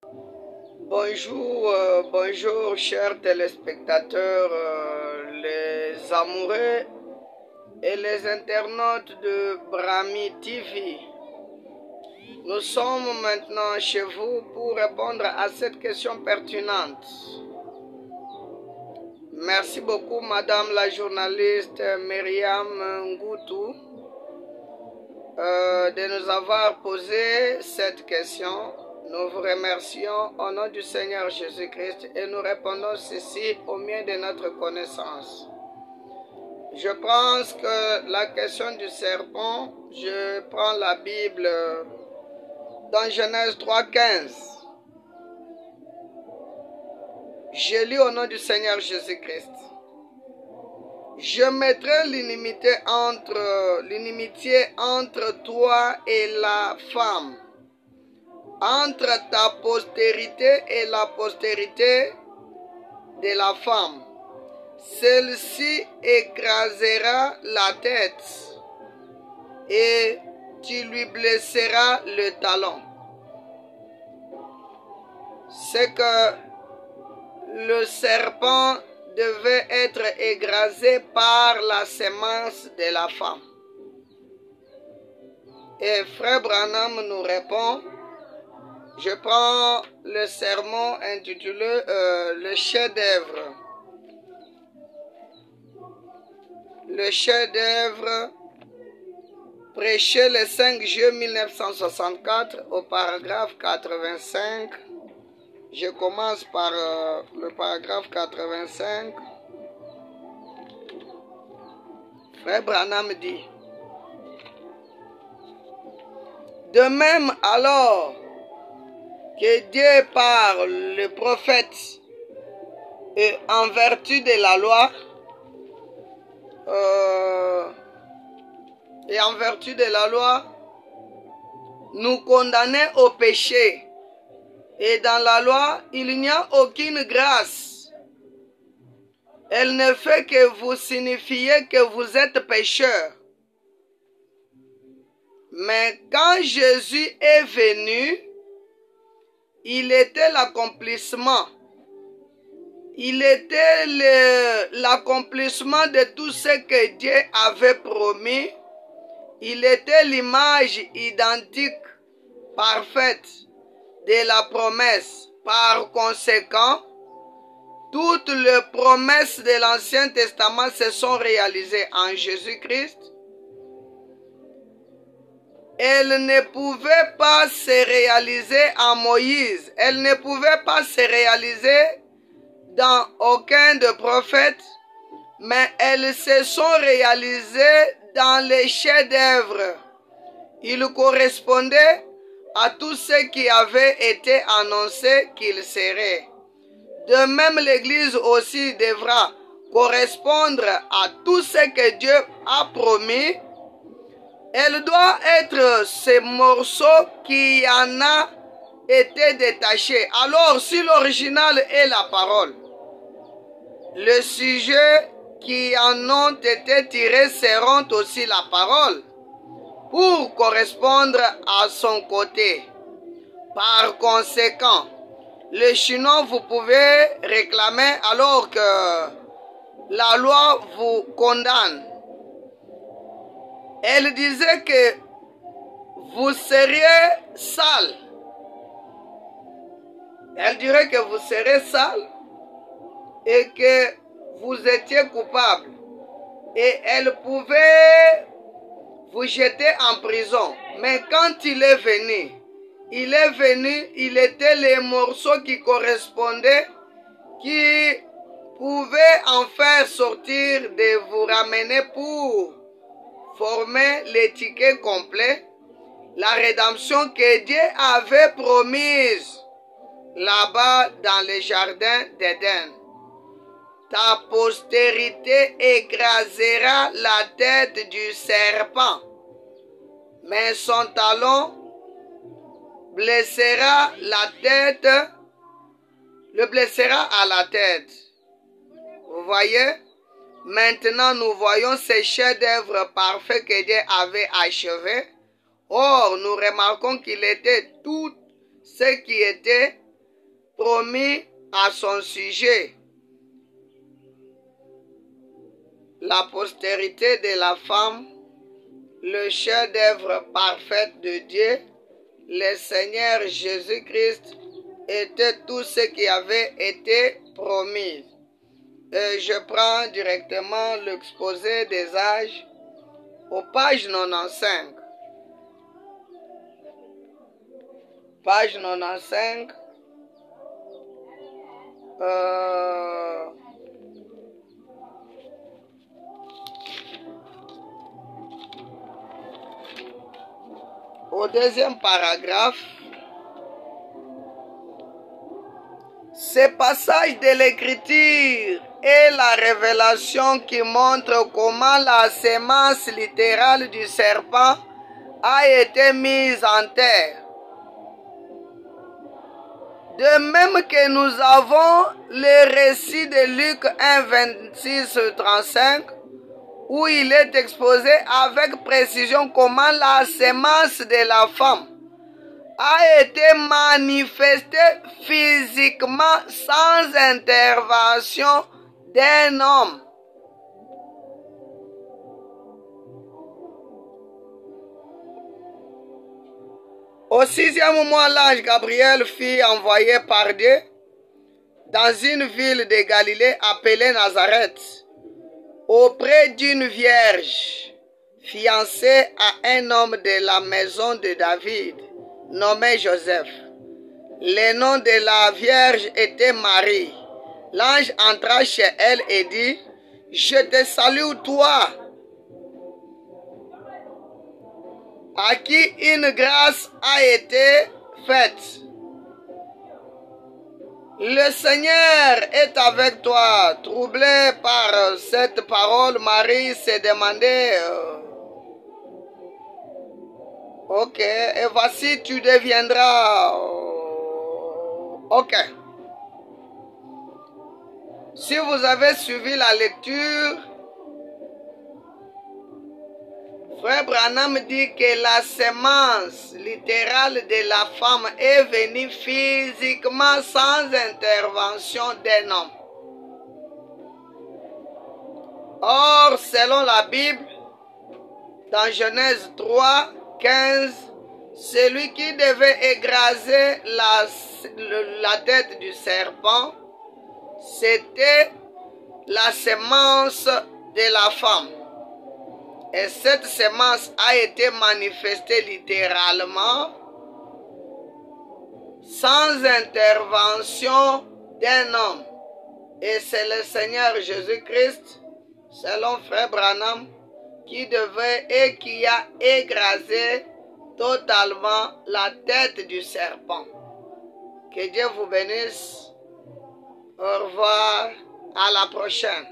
Bonjour, bonjour chers téléspectateurs, les amoureux et les internautes de Brahmi TV. Nous sommes maintenant chez vous pour répondre à cette question pertinente. Merci beaucoup Madame la journaliste Myriam Ngoutou de nous avoir posé cette question. Nous vous remercions au nom du Seigneur Jésus-Christ et nous répondons ceci au mieux de notre connaissance. Je pense que la question du serpent, je prends la Bible dans Genèse 3,15. Je lis au nom du Seigneur Jésus-Christ. Je mettrai l'inimitié entre toi et la femme, entre ta postérité et la postérité de la femme. Celle-ci écrasera la tête et tu lui blesseras le talon. C'est que le serpent devait être écrasé par la semence de la femme. Et Frère Branham nous répond, je prends le sermon intitulé le chef-d'œuvre. Le chef-d'œuvre prêché le 5 juillet 1964 au paragraphe 85. Je commence par le paragraphe 85. Frère Branham dit, de même alors que Dieu par le prophète et en vertu de la loi, nous condamnait au péché. Et dans la loi, il n'y a aucune grâce. Elle ne fait que vous signifier que vous êtes pécheur. Mais quand Jésus est venu, il était l'accomplissement. Il était l'accomplissement de tout ce que Dieu avait promis. Il était l'image identique, parfaite de la promesse. Par conséquent, toutes les promesses de l'Ancien Testament se sont réalisées en Jésus-Christ. Elles ne pouvaient pas se réaliser en Moïse. Elles ne pouvaient pas se réaliser dans aucun des prophètes, mais elles se sont réalisées dans les chefs-d'œuvre. Ils correspondaient à tout ce qui avait été annoncé qu'il serait. De même, l'Église aussi devra correspondre à tout ce que Dieu a promis. Elle doit être ce morceau qui en a été détaché. Alors, si l'original est la parole, les sujets qui en ont été tirés seront aussi la parole pour correspondre à son côté. Par conséquent, le Chinois vous pouvez réclamer alors que la loi vous condamne. Elle disait que vous seriez sale. Elle dirait que vous serez sale et que vous étiez coupable. Et elle pouvait vous jeter en prison. Mais quand il est venu, il était les morceaux qui correspondaient, qui pouvaient en faire sortir de vous ramener pour former l'étiquette complet, la rédemption que Dieu avait promise là-bas dans le jardin d'Éden. Ta postérité écrasera la tête du serpent, mais son talon blessera la tête, le blessera à la tête. Vous voyez? Maintenant, nous voyons ces chefs-d'œuvre parfaits que Dieu avait achevés. Or, nous remarquons qu'il était tout ce qui était promis à son sujet. La postérité de la femme, le chef-d'œuvre parfait de Dieu, le Seigneur Jésus-Christ, était tout ce qui avait été promis. Et je prends directement l'exposé des âges aux pages 95. Page 95. Au deuxième paragraphe, ce passage de l'Écriture est la révélation qui montre comment la sémence littérale du serpent a été mise en terre. De même que nous avons le récit de Luc 1, 26-35, où il est exposé avec précision comment la sémence de la femme a été manifestée physiquement sans intervention d'un homme. Au 6e mois, l'ange Gabriel fut envoyé par Dieu dans une ville de Galilée appelée Nazareth, auprès d'une vierge fiancée à un homme de la maison de David, nommé Joseph. Le nom de la vierge était Marie. L'ange entra chez elle et dit, « Je te salue toi, à qui une grâce a été faite. Le Seigneur est avec toi. » Troublée par cette parole, Marie se demandait, ok, et voici tu deviendras, ok. Si vous avez suivi la lecture, Frère Branham dit que la sémence littérale de la femme est venue physiquement sans intervention d'un homme. Or, selon la Bible, dans Genèse 3, 15, celui qui devait écraser la tête du serpent, c'était la sémence de la femme. Et cette sémence a été manifestée littéralement sans intervention d'un homme. Et c'est le Seigneur Jésus-Christ, selon Frère Branham, qui devait et qui a écrasé totalement la tête du serpent. Que Dieu vous bénisse. Au revoir. À la prochaine.